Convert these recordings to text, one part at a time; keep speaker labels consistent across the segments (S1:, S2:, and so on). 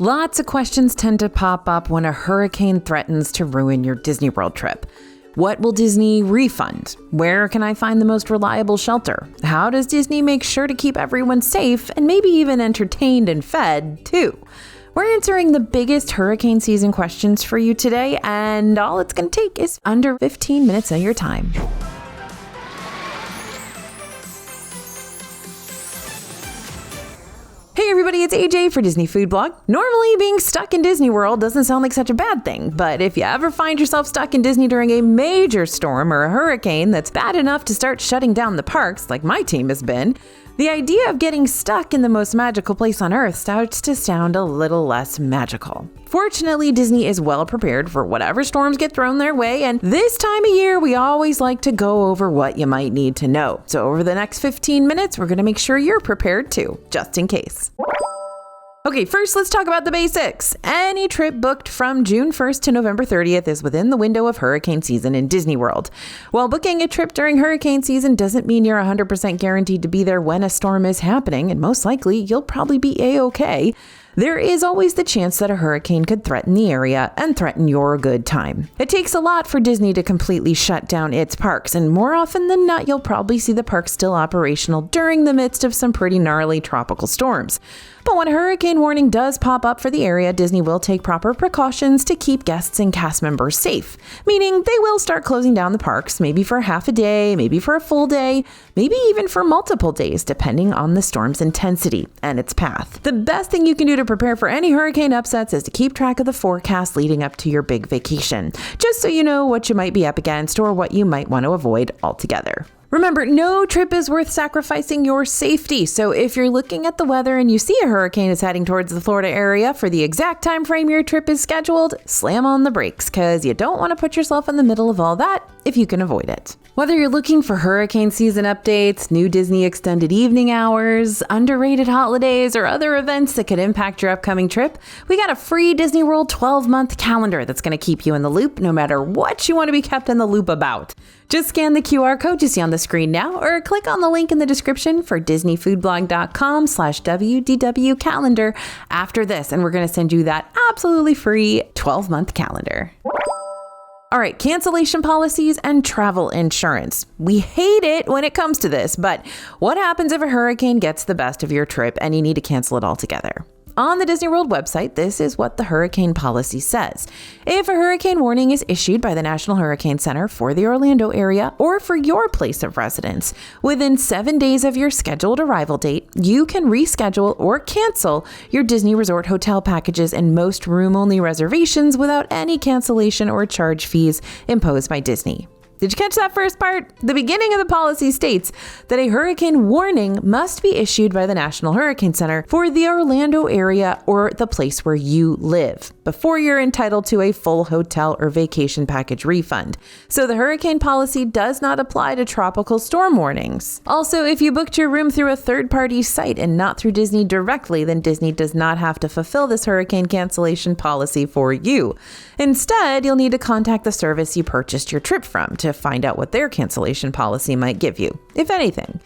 S1: Lots of questions tend to pop up when a hurricane threatens to ruin your Disney World trip. What will Disney refund? Where can I find the most reliable shelter? How does Disney make sure to keep everyone safe and maybe even entertained and fed too? We're answering the biggest hurricane season questions for you today, and all it's going to take is under 15 minutes of your time. Hey everybody, it's AJ for Disney Food Blog. Normally, being stuck in Disney World doesn't sound like such a bad thing, but if you ever find yourself stuck in Disney during a major storm or a hurricane that's bad enough to start shutting down the parks, like my team has been, the idea of getting stuck in the most magical place on Earth starts to sound a little less magical. Fortunately, Disney is well prepared for whatever storms get thrown their way, and this time of year, we always like to go over what you might need to know. So over the next 15 minutes, we're going to make sure you're prepared too, just in case. Okay, first let's talk about the basics. Any trip booked from June 1st to November 30th is within the window of hurricane season in Disney World. While booking a trip during hurricane season doesn't mean you're 100% guaranteed to be there when a storm is happening, and most likely you'll probably be A-okay, there is always the chance that a hurricane could threaten the area and threaten your good time. It takes a lot for Disney to completely shut down its parks, and more often than not, you'll probably see the parks still operational during the midst of some pretty gnarly tropical storms. But when a hurricane warning does pop up for the area, Disney will take proper precautions to keep guests and cast members safe, meaning they will start closing down the parks, maybe for half a day, maybe for a full day, maybe even for multiple days, depending on the storm's intensity and its path. The best thing you can do to prepare for any hurricane upsets is to keep track of the forecast leading up to your big vacation, just so you know what you might be up against or what you might want to avoid altogether. Remember, no trip is worth sacrificing your safety. So if you're looking at the weather and you see a hurricane is heading towards the Florida area for the exact time frame your trip is scheduled, slam on the brakes because you don't want to put yourself in the middle of all that if you can avoid it. Whether you're looking for hurricane season updates, new Disney extended evening hours, underrated holidays, or other events that could impact your upcoming trip, we got a free Disney World 12-month calendar that's going to keep you in the loop no matter what you want to be kept in the loop about. Just scan the QR code you see on the screen now or click on the link in the description for disneyfoodblog.com/WDW calendar after this, and we're going to send you that absolutely free 12-month calendar. All right, cancellation policies and travel insurance. We hate it when it comes to this, but what happens if a hurricane gets the best of your trip and you need to cancel it altogether? On the Disney World website, this is what the hurricane policy says. If a hurricane warning is issued by the National Hurricane Center for the Orlando area or for your place of residence, within 7 days of your scheduled arrival date, you can reschedule or cancel your Disney Resort hotel packages and most room-only reservations without any cancellation or charge fees imposed by Disney. Did you catch that first part? The beginning of the policy states that a hurricane warning must be issued by the National Hurricane Center for the Orlando area or the place where you live before you're entitled to a full hotel or vacation package refund. So the hurricane policy does not apply to tropical storm warnings. Also, if you booked your room through a third-party site and not through Disney directly, then Disney does not have to fulfill this hurricane cancellation policy for you. Instead, you'll need to contact the service you purchased your trip from to find out what their cancellation policy might give you, if anything.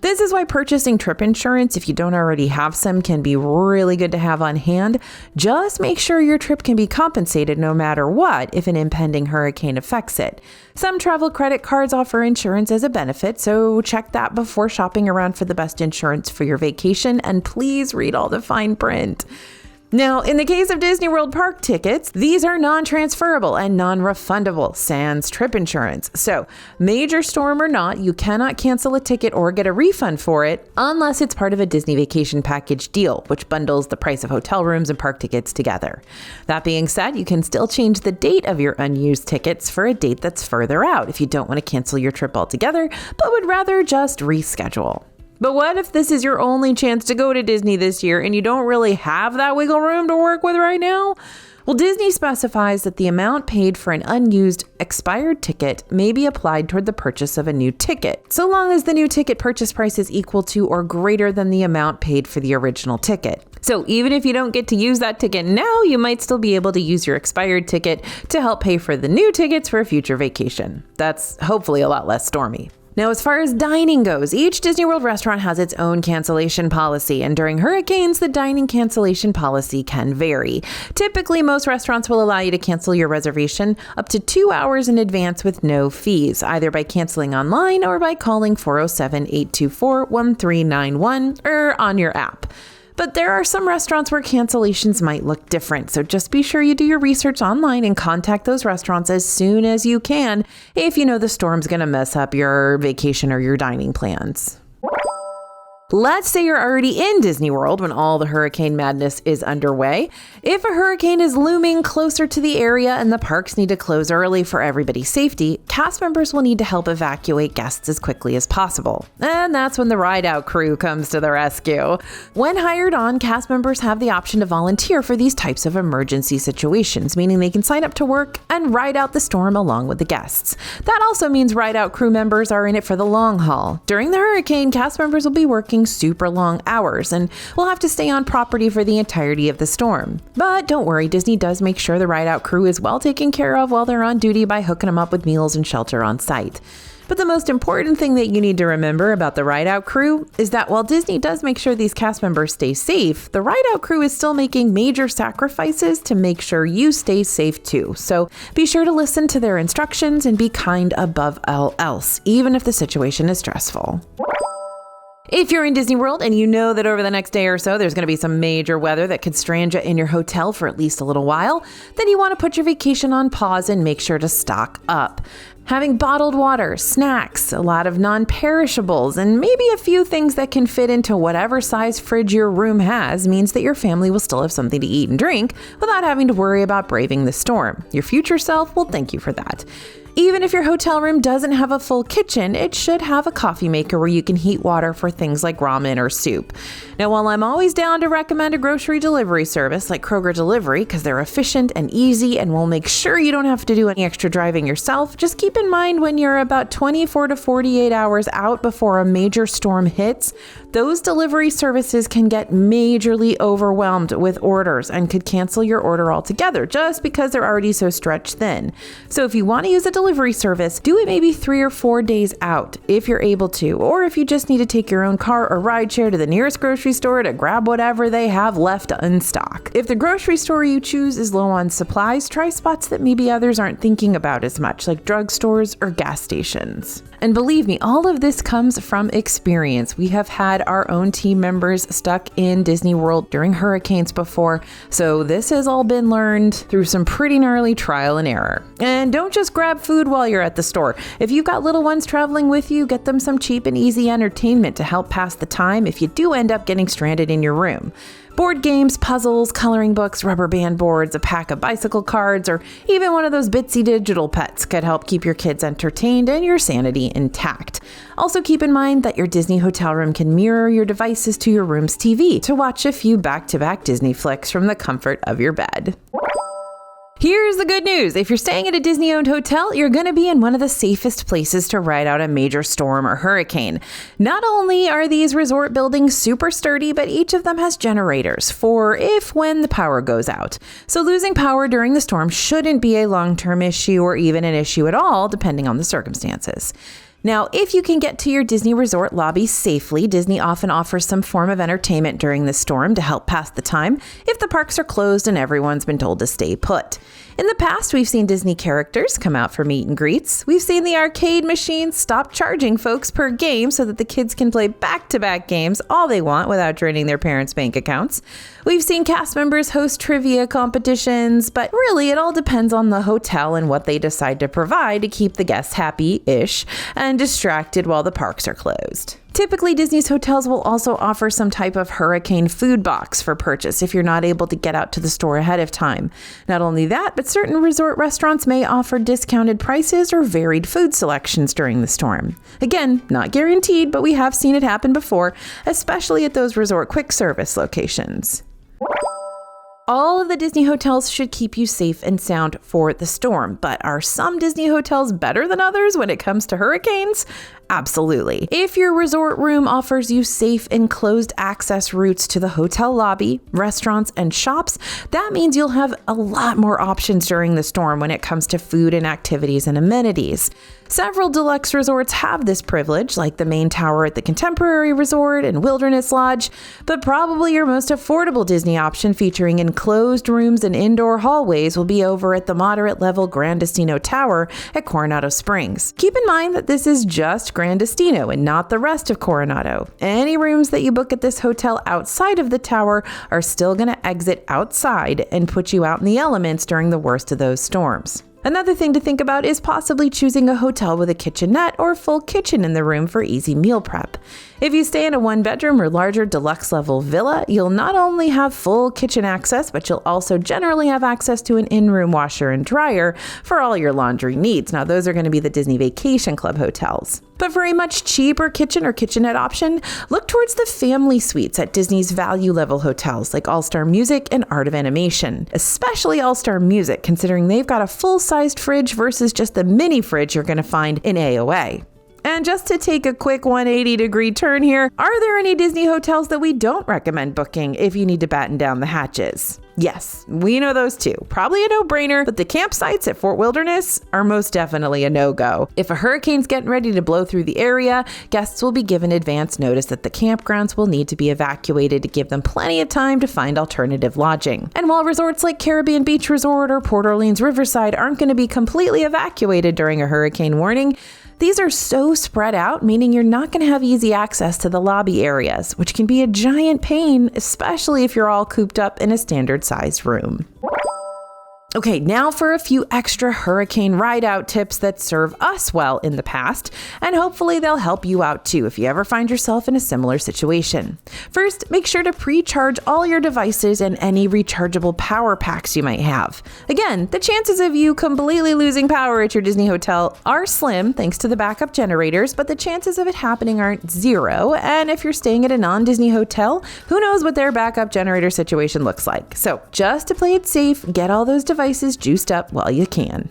S1: This is why purchasing trip insurance, if you don't already have some, can be really good to have on hand. Just make sure your trip can be compensated no matter what if an impending hurricane affects it. Some travel credit cards offer insurance as a benefit, so check that before shopping around for the best insurance for your vacation, and please read all the fine print. Now, in the case of Disney World park tickets, these are non-transferable and non-refundable, sans trip insurance. So, major storm or not, you cannot cancel a ticket or get a refund for it unless it's part of a Disney vacation package deal, which bundles the price of hotel rooms and park tickets together. That being said, you can still change the date of your unused tickets for a date that's further out if you don't want to cancel your trip altogether, but would rather just reschedule. But what if this is your only chance to go to Disney this year and you don't really have that wiggle room to work with right now? Well, Disney specifies that the amount paid for an unused expired ticket may be applied toward the purchase of a new ticket, so long as the new ticket purchase price is equal to or greater than the amount paid for the original ticket. So even if you don't get to use that ticket now, you might still be able to use your expired ticket to help pay for the new tickets for a future vacation. That's hopefully a lot less stormy. Now, as far as dining goes, each Disney World restaurant has its own cancellation policy, and during hurricanes, the dining cancellation policy can vary. Typically, most restaurants will allow you to cancel your reservation up to 2 hours in advance with no fees, either by canceling online or by calling 407-824-1391 or on your app. But there are some restaurants where cancellations might look different, so just be sure you do your research online and contact those restaurants as soon as you can if you know the storm's going to mess up your vacation or your dining plans. Let's say you're already in Disney World when all the hurricane madness is underway. If a hurricane is looming closer to the area and the parks need to close early for everybody's safety, cast members will need to help evacuate guests as quickly as possible. And that's when the ride-out crew comes to the rescue. When hired on, cast members have the option to volunteer for these types of emergency situations, meaning they can sign up to work and ride out the storm along with the guests. That also means ride-out crew members are in it for the long haul. During the hurricane, cast members will be working super long hours and will have to stay on property for the entirety of the storm. But don't worry, Disney does make sure the ride-out crew is well taken care of while they're on duty by hooking them up with meals and shelter on site. But the most important thing that you need to remember about the ride-out crew is that while Disney does make sure these cast members stay safe, the ride-out crew is still making major sacrifices to make sure you stay safe too. So be sure to listen to their instructions and be kind above all else, even if the situation is stressful. If you're in Disney World and you know that over the next day or so there's going to be some major weather that could strand you in your hotel for at least a little while, then you want to put your vacation on pause and make sure to stock up. Having bottled water, snacks, a lot of non-perishables, and maybe a few things that can fit into whatever size fridge your room has means that your family will still have something to eat and drink without having to worry about braving the storm. Your future self will thank you for that. Even if your hotel room doesn't have a full kitchen, it should have a coffee maker where you can heat water for things like ramen or soup. Now, while I'm always down to recommend a grocery delivery service like Kroger Delivery because they're efficient and easy and will make sure you don't have to do any extra driving yourself, just keep in mind when you're about 24 to 48 hours out before a major storm hits, those delivery services can get majorly overwhelmed with orders and could cancel your order altogether just because they're already so stretched thin. So if you want to use a delivery service, do it maybe 3 or 4 days out if you're able to, or if you just need to take your own car or rideshare to the nearest grocery store to grab whatever they have left in stock. If the grocery store you choose is low on supplies, try spots that maybe others aren't thinking about as much, like drugstores or gas stations. And believe me, all of this comes from experience. We have had our own team members stuck in Disney World during hurricanes before, so this has all been learned through some pretty gnarly trial and error. And don't just grab food while you're at the store. If you've got little ones traveling with you, get them some cheap and easy entertainment to help pass the time if you do end up getting stranded in your room. Board games, puzzles, coloring books, rubber band boards, a pack of bicycle cards, or even one of those Bitsy digital pets could help keep your kids entertained and your sanity intact. Also keep in mind that your Disney hotel room can mirror your devices to your room's TV to watch a few back-to-back Disney flicks from the comfort of your bed. Here's the good news. If you're staying at a Disney-owned hotel, you're going to be in one of the safest places to ride out a major storm or hurricane. Not only are these resort buildings super sturdy, but each of them has generators for if when the power goes out. So losing power during the storm shouldn't be a long-term issue or even an issue at all, depending on the circumstances. Now, if you can get to your Disney resort lobby safely, Disney often offers some form of entertainment during the storm to help pass the time if the parks are closed and everyone's been told to stay put. In the past, we've seen Disney characters come out for meet and greets. We've seen the arcade machines stop charging folks per game so that the kids can play back-to-back games all they want without draining their parents' bank accounts. We've seen cast members host trivia competitions, but really it all depends on the hotel and what they decide to provide to keep the guests happy-ish and distracted while the parks are closed. Typically, Disney's hotels will also offer some type of hurricane food box for purchase if you're not able to get out to the store ahead of time. Not only that, but certain resort restaurants may offer discounted prices or varied food selections during the storm. Again, not guaranteed, but we have seen it happen before, especially at those resort quick service locations. All of the Disney hotels should keep you safe and sound for the storm, but are some Disney hotels better than others when it comes to hurricanes? Absolutely. If your resort room offers you safe enclosed access routes to the hotel lobby, restaurants, and shops, that means you'll have a lot more options during the storm when it comes to food and activities and amenities. Several deluxe resorts have this privilege, like the main tower at the Contemporary Resort and Wilderness Lodge, but probably your most affordable Disney option featuring enclosed rooms and indoor hallways will be over at the moderate-level Gran Destino Tower at Coronado Springs. Keep in mind that this is just Gran Destino and not the rest of Coronado. Any rooms that you book at this hotel outside of the tower are still going to exit outside and put you out in the elements during the worst of those storms. Another thing to think about is possibly choosing a hotel with a kitchenette or full kitchen in the room for easy meal prep. If you stay in a one-bedroom or larger deluxe level villa, you'll not only have full kitchen access, but you'll also generally have access to an in-room washer and dryer for all your laundry needs. Now, those are going to be the Disney Vacation Club hotels. But for a much cheaper kitchen or kitchenette option, look towards the family suites at Disney's value level hotels like All-Star Music and Art of Animation, especially All-Star Music, considering they've got a full-sized fridge versus just the mini fridge you're going to find in AOA. And just to take a quick 180-degree turn here, are there any Disney hotels that we don't recommend booking if you need to batten down the hatches? Yes, we know those too. Probably a no-brainer, but the campsites at Fort Wilderness are most definitely a no-go. If a hurricane's getting ready to blow through the area, guests will be given advance notice that the campgrounds will need to be evacuated to give them plenty of time to find alternative lodging. And while resorts like Caribbean Beach Resort or Port Orleans Riverside aren't going to be completely evacuated during a hurricane warning, these are so spread out, meaning you're not going to have easy access to the lobby areas, which can be a giant pain, especially if you're all cooped up in a standard-sized room. Okay, now for a few extra hurricane ride-out tips that serve us well in the past, and hopefully they'll help you out too if you ever find yourself in a similar situation. First, make sure to pre-charge all your devices and any rechargeable power packs you might have. Again, the chances of you completely losing power at your Disney hotel are slim thanks to the backup generators, but the chances of it happening aren't zero, and if you're staying at a non-Disney hotel, who knows what their backup generator situation looks like. So just to play it safe, get all those devices juiced up while you can.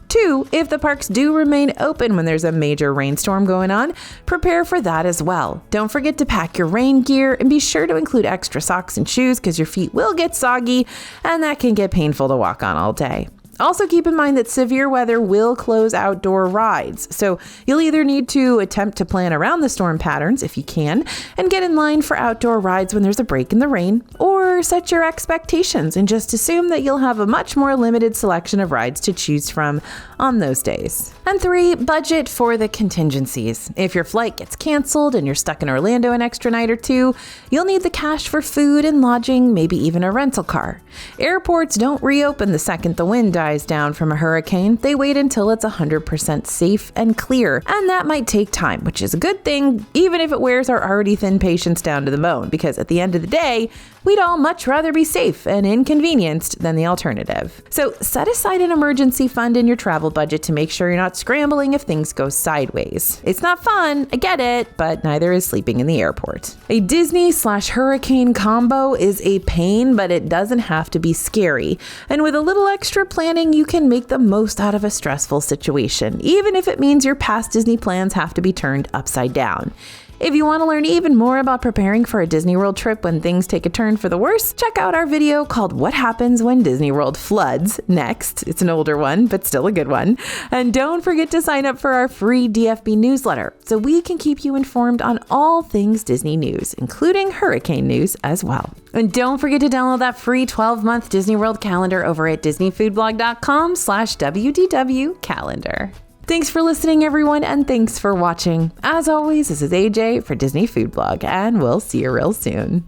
S1: 2, if the parks do remain open when there's a major rainstorm going on, prepare for that as well. Don't forget to pack your rain gear and be sure to include extra socks and shoes because your feet will get soggy and that can get painful to walk on all day. Also keep in mind that severe weather will close outdoor rides, so you'll either need to attempt to plan around the storm patterns if you can, and get in line for outdoor rides when there's a break in the rain, or set your expectations and just assume that you'll have a much more limited selection of rides to choose from on those days. And 3, budget for the contingencies. If your flight gets canceled and you're stuck in Orlando an extra night or two, you'll need the cash for food and lodging, maybe even a rental car. Airports don't reopen the second the wind dies down from a hurricane. They wait until it's 100% safe and clear, and that might take time, which is a good thing, even if it wears our already thin patience down to the bone, because at the end of the day, we'd all much rather be safe and inconvenienced than the alternative. So set aside an emergency fund in your travel budget to make sure you're not scrambling if things go sideways. It's not fun, I get it, but neither is sleeping in the airport. A Disney/hurricane combo is a pain, but it doesn't have to be scary. And with a little extra planning, you can make the most out of a stressful situation, even if it means your past Disney plans have to be turned upside down. If you want to learn even more about preparing for a Disney World trip when things take a turn for the worse, check out our video called What Happens When Disney World Floods next. It's an older one, but still a good one. And don't forget to sign up for our free DFB newsletter so we can keep you informed on all things Disney news, including hurricane news as well. And don't forget to download that free 12-month Disney World calendar over at disneyfoodblog.com/WDW calendar. Thanks for listening, everyone, and thanks for watching. As always, this is AJ for Disney Food Blog, and we'll see you real soon.